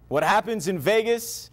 What happens in Vegas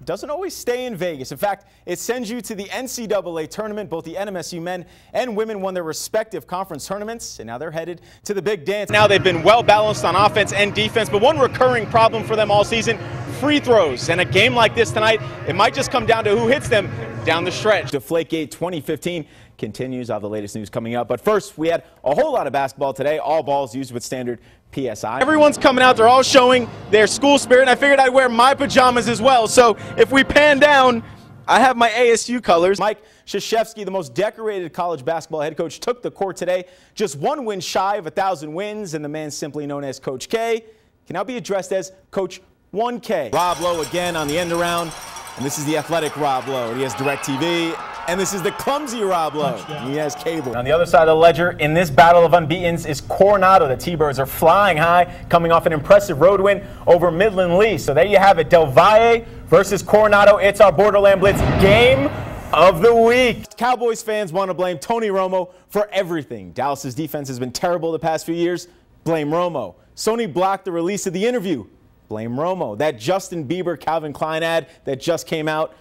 doesn't always stay in Vegas. In fact, it sends you to the NCAA tournament. Both the NMSU men and women won their respective conference tournaments, and now they're headed to the big dance. Now they've been well balanced on offense and defense, but one recurring problem for them all season, free throws. And a game like this tonight, it might just come down to who hits them down the stretch. Deflategate 2015 continues. All the latest news coming up. But first, we had a whole lot of basketball today. All balls used with standard PSI. Everyone's coming out. They're all showing their school spirit. And I figured I'd wear my pajamas as well. So if we pan down, I have my ASU colors. Mike Krzyzewski, the most decorated college basketball head coach, took the court today. Just one win shy of 1,000 wins. And the man simply known as Coach K can now be addressed as Coach 1K. Rob Lowe again on the end around. And this is the athletic Rob Lowe. He has DirecTV. And this is the clumsy Rob Lowe. He has cable. On the other side of the ledger, in this battle of unbeatens, is Coronado. The T-Birds are flying high, coming off an impressive road win over Midland Lee. So there you have it, Del Valle versus Coronado. It's our Borderland Blitz game of the week. Cowboys fans want to blame Tony Romo for everything. Dallas's defense has been terrible the past few years. Blame Romo. Sony blocked the release of The Interview. Blame Romo. That Justin Bieber, Calvin Klein ad that just came out.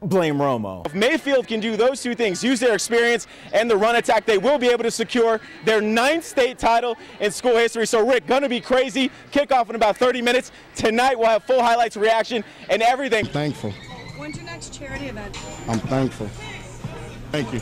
Blame Romo. If Mayfield can do those two things, use their experience and the run attack, they will be able to secure their 9th state title in school history. So, Rick, gonna be crazy. Kickoff in about 30 minutes. Tonight, we'll have full highlights, reaction, and everything. I'm thankful. When's your next charity event? I'm thankful. Thank you.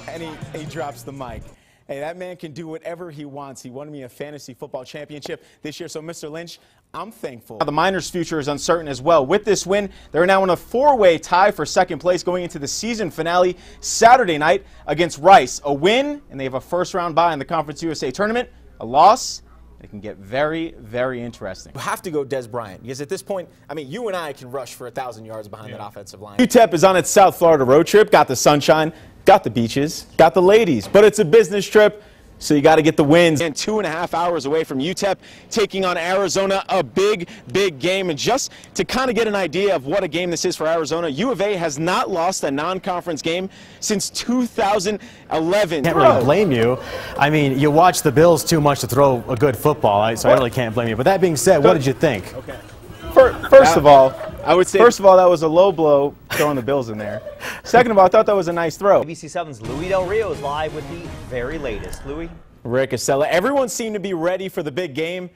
And he drops the mic. Hey, that man can do whatever he wants. He won me a fantasy football championship this year. So, Mr. Lynch, I'm thankful. The Miners' future is uncertain as well. With this win, they're now in a 4-way tie for second place going into the season finale Saturday night against Rice. A win, and they have a first-round bye in the Conference USA tournament. A loss, it can get very, very interesting. You have to go Des Bryant, because at this point, I mean, you and I can rush for 1,000 yards behind that offensive line. UTEP is on its South Florida road trip, got the sunshine, got the beaches, got the ladies, but it's a business trip, so you got to get the wins. And 2.5 hours away from UTEP, taking on Arizona, a big, big game. And just to kind of get an idea of what a game this is for Arizona, U of A has not lost a non-conference game since 2011. Can't really blame you. I mean, you watch the Bills too much to throw a good football, so I really can't blame you. But that being said, what did you think? Okay. First of all, I would say, first of all, that was a low blow throwing the Bills in there. Second of all, I thought that was a nice throw. ABC7's Louie Del Rio is live with the very latest. Louie? Rick Acela. Everyone seemed to be ready for the big game,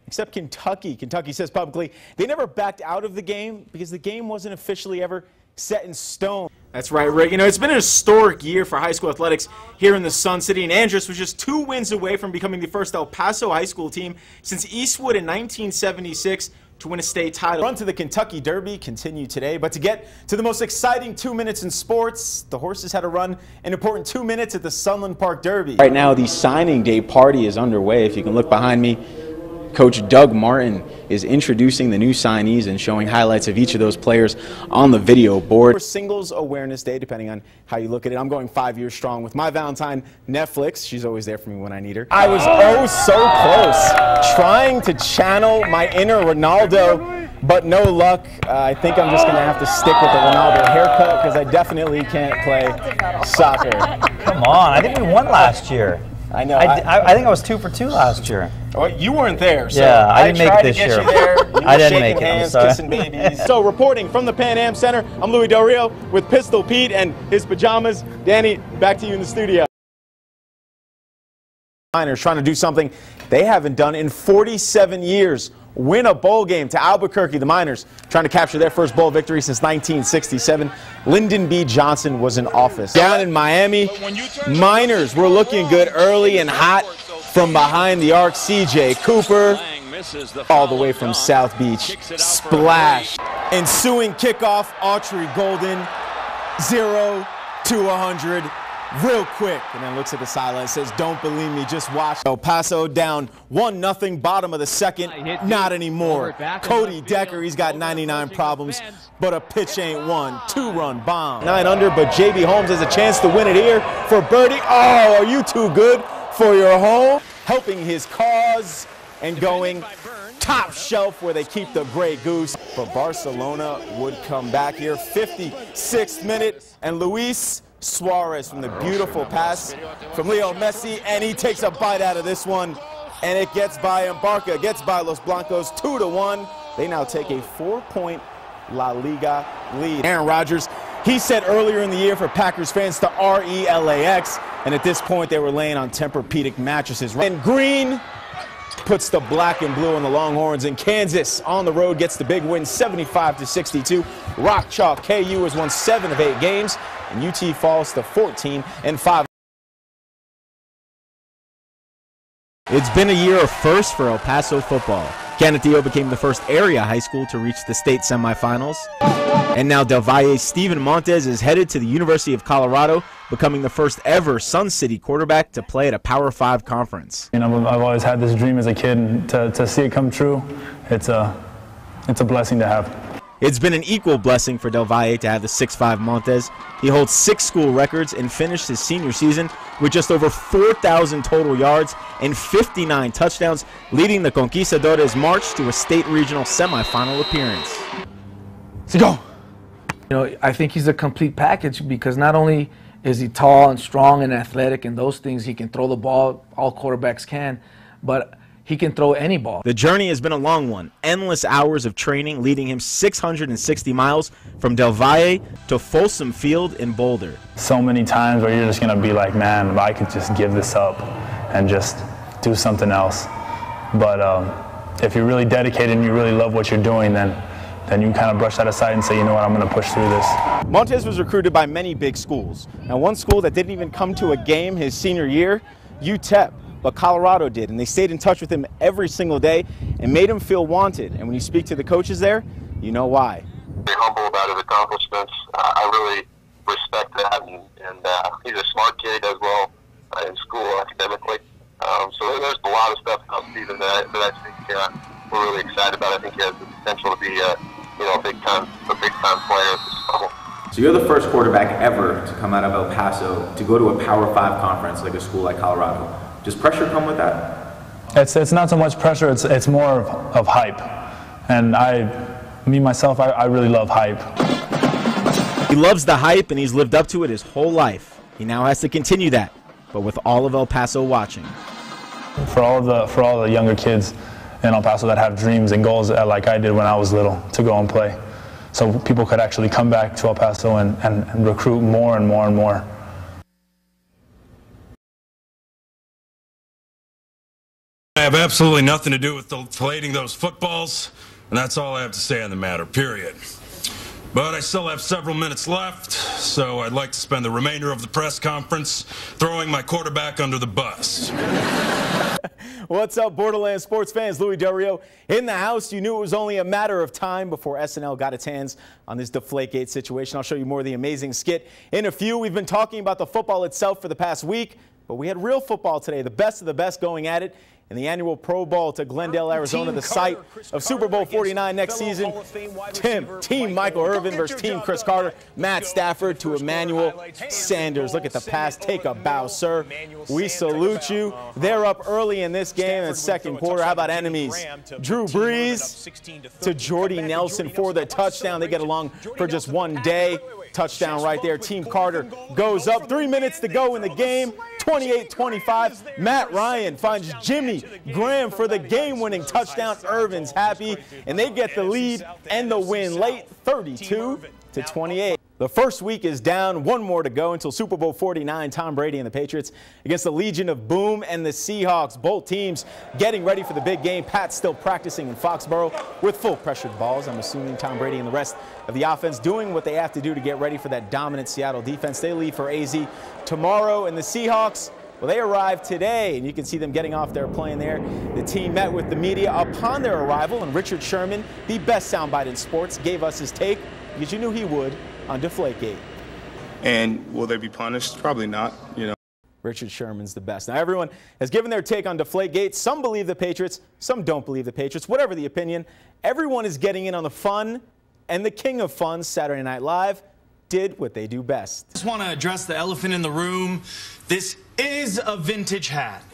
except Kentucky. Kentucky says publicly they never backed out of the game because the game wasn't officially ever set in stone. That's right, Rick. You know, it's been an historic year for high school athletics here in the Sun City, and Andrus was just 2 wins away from becoming the first El Paso high school team since Eastwood in 1976 to win a state title. Run to the Kentucky Derby continue today, but to get to the most exciting 2 minutes in sports, the horses had to run an important 2 minutes at the Sunland Park Derby. Right now, the signing day party is underway. If you can look behind me, Coach Doug Martin is introducing the new signees and showing highlights of each of those players on the video board. Singles Awareness Day, depending on how you look at it. I'm going 5 years strong with my Valentine, Netflix. She's always there for me when I need her. I was so close, trying to channel my inner Ronaldo, but no luck. I think I'm just going to have to stick with the Ronaldo haircut because I definitely can't play soccer. Come on, I think we won last year. I know. I think I was 2 for 2 last year. Well, you weren't there, so yeah, I didn't make it this year. I didn't make it. I'm sorry. Kissing babies. So, reporting from the Pan Am Center, I'm Louie Del Rio with Pistol Pete and his pajamas. Danny, back to you in the studio. Miners trying to do something they haven't done in 47 years. Win a bowl game to Albuquerque. The Miners trying to capture their first bowl victory since 1967. Lyndon B. Johnson was in office. Down in Miami, Miners were looking good early and hot from behind the arc. C.J. Cooper all the way from South Beach. Splash. Ensuing kickoff, Autry Golden, 0 to 100. Real quick, and then looks at the sideline, says, don't believe me, just watch. El Paso down 1-0, bottom of the second, not anymore. Cody Decker, he's got 99 problems, but a pitch ain't one. 2-run bomb. 9 under, but J.B. Holmes has a chance to win it here for birdie. Oh, are you too good for your home? Helping his cause and going top shelf where they keep the Grey Goose. But Barcelona would come back here, 56th minute, and Luis Suarez from the beautiful pass from Leo Messi, and he takes a bite out of this one And it gets by Embarca, gets by Los Blancos 2-1. They now take a 4-point La Liga lead. Aaron Rodgers, he said earlier in the year for Packers fans to RELAX, and at this point they were laying on Tempur-Pedic mattresses. And Green puts the black and blue on the Longhorns, and Kansas on the road gets the big win 75-62. Rock Chalk KU has won 7 of 8 games, and UT falls to 14-5. It's been a year of firsts for El Paso football. Canutillo became the first area high school to reach the state semifinals. And now Del Valle's Steven Montez is headed to the University of Colorado, becoming the first ever Sun City quarterback to play at a Power 5 conference. You know, I've always had this dream as a kid, and to see it come true, it's a blessing to have. It's been an equal blessing for Del Valle to have the 6'5 Montez. He holds 6 school records and finished his senior season with just over 4,000 total yards and 59 touchdowns, leading the Conquistadores' march to a state regional semifinal appearance. Let's go. You know, I think he's a complete package because not only is he tall and strong and athletic and those things, he can throw the ball, all quarterbacks can, but he can throw any ball. The journey has been a long one. Endless hours of training leading him 660 miles from Del Valle to Folsom Field in Boulder. So many times where you're just going to be like, man, if I could just give this up and just do something else. But if you're really dedicated and you really love what you're doing, then you kind of brush that aside and say, you know what, I'm going to push through this. Montez was recruited by many big schools. Now, one school that didn't even come to a game his senior year, UTEP. But Colorado did, and they stayed in touch with him every single day and made him feel wanted. And when you speak to the coaches there, you know why. Very humble about his accomplishments. I really respect that, and he's a smart kid as well in school academically. So there's a lot of stuff about Steven that I think we're really excited about. I think he has the potential to be a big time player at this level. So you're the first quarterback ever to come out of El Paso to go to a Power 5 conference like a school like Colorado. Does pressure come with that? It's not so much pressure, it's more of hype. And myself, I really love hype. He loves the hype and he's lived up to it his whole life. He now has to continue that, but with all of El Paso watching. For all the younger kids in El Paso that have dreams and goals like I did when I was little to go and play. So people could actually come back to El Paso and recruit more and more and more. I have absolutely nothing to do with deflating those footballs, and that's all I have to say on the matter, period. But I still have several minutes left, so I'd like to spend the remainder of the press conference throwing my quarterback under the bus. What's up, Borderlands sports fans? Louie Del Rio in the house. You knew it was only a matter of time before SNL got its hands on this Deflategate situation. I'll show you more of the amazing skit in a few. We've been talking about the football itself for the past week, but we had real football today, the best of the best going at it. In the annual Pro Bowl to Glendale, Arizona, the site of Super Bowl 49 next season. Team Michael Irvin versus Team Chris Carter. Matt Stafford to Emmanuel Sanders. Look at the pass. Take a bow, sir. We salute you. They're up early in this game in the second quarter. How about enemies? Drew Brees to Jordy Nelson for the touchdown. They get along for just one day. Touchdown right there. Team Carter goes up. 3 minutes to go in the game. 28-25. Matt Ryan finds Jimmy Graham for the game-winning touchdown. Irvin's happy, and they get the lead and the win late, 32-28. The first week is down. One more to go until Super Bowl 49. Tom Brady and the Patriots against the Legion of Boom and the Seahawks. Both teams getting ready for the big game. Pat's still practicing in Foxborough with full pressured balls. I'm assuming Tom Brady and the rest of the offense doing what they have to do to get ready for that dominant Seattle defense. They leave for AZ tomorrow, and the Seahawks, well, they arrived today, and you can see them getting off their plane there. The team met with the media upon their arrival, and Richard Sherman, the best soundbite in sports, gave us his take, because you knew he would, on Deflategate. And will they be punished? Probably not, you know. Richard Sherman's the best. Now, everyone has given their take on Deflategate. Some believe the Patriots, some don't believe the Patriots. Whatever the opinion, everyone is getting in on the fun, and the king of fun, Saturday Night Live, did what they do best. I just want to address the elephant in the room. This is a vintage hat.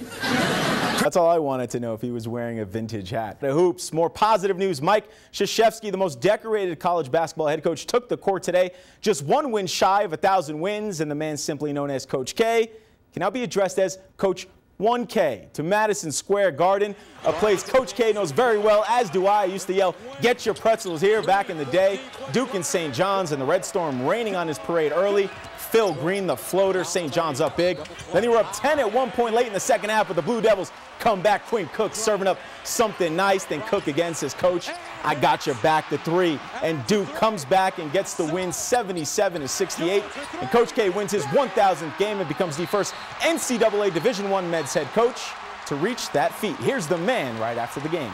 That's all I wanted to know, if he was wearing a vintage hat. The hoops, more positive news. Mike Krzyzewski, the most decorated college basketball head coach, took the court today. Just one win shy of 1,000 wins, and the man simply known as Coach K can now be addressed as Coach 1K to Madison Square Garden, a place Coach K knows very well, as do I. Used to yell, "Get your pretzels here" back in the day. Duke and St. John's, and the Red Storm raining on his parade early. Phil Green, the floater. St. John's up big. Then they were up 10 at one point late in the second half, but the Blue Devils come back. Quinn Cook serving up something nice. Then Cook again says, "Coach, I got your back," to 3. And Duke comes back and gets the win 77-68. And Coach K wins his 1,000th game and becomes the first NCAA Division I men's head coach to reach that feat. Here's the man right after the game.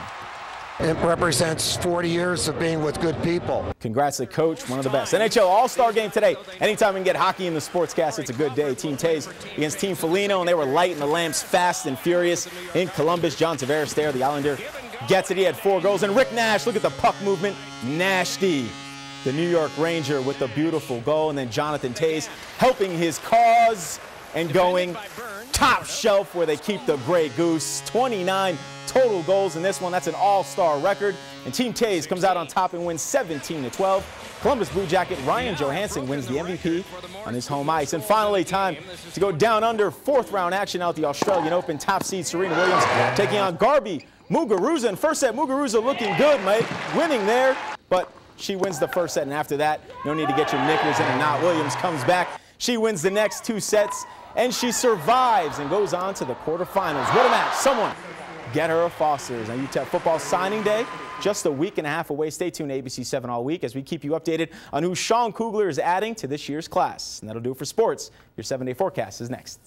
It represents 40 years of being with good people. Congrats to Coach, one of the best. NHL All-Star game today. Anytime we can get hockey in the sportscast, it's a good day. Team Tays against Team Foligno, and they were lighting the lamps fast and furious in Columbus. John Tavares there, the Islander, gets it. He had 4 goals. And Rick Nash, look at the puck movement. Nasty, the New York Ranger, with a beautiful goal. And then Jonathan Tays helping his cause and going top shelf where they keep the Grey Goose. 29 total goals in this one. That's an all-star record. And Team Tays comes out on top and wins 17-12. Columbus Blue Jacket Ryan Johansson wins the MVP on his home ice. And finally, time to go down under. 4th round action out the Australian Open. Top seed Serena Williams taking on Garbi Muguruza. And first set, Muguruza looking good, mate. Winning there, but she wins the first set. And after that, no need to get your knickers in or not. Williams comes back. She wins the next 2 sets, and she survives and goes on to the quarterfinals. What a match. Someone get her a Foster's. Now, UTEP football signing day just a week and a half away. Stay tuned to ABC 7 all week as we keep you updated on who Sean Kugler is adding to this year's class. And that'll do it for sports. Your 7-day forecast is next.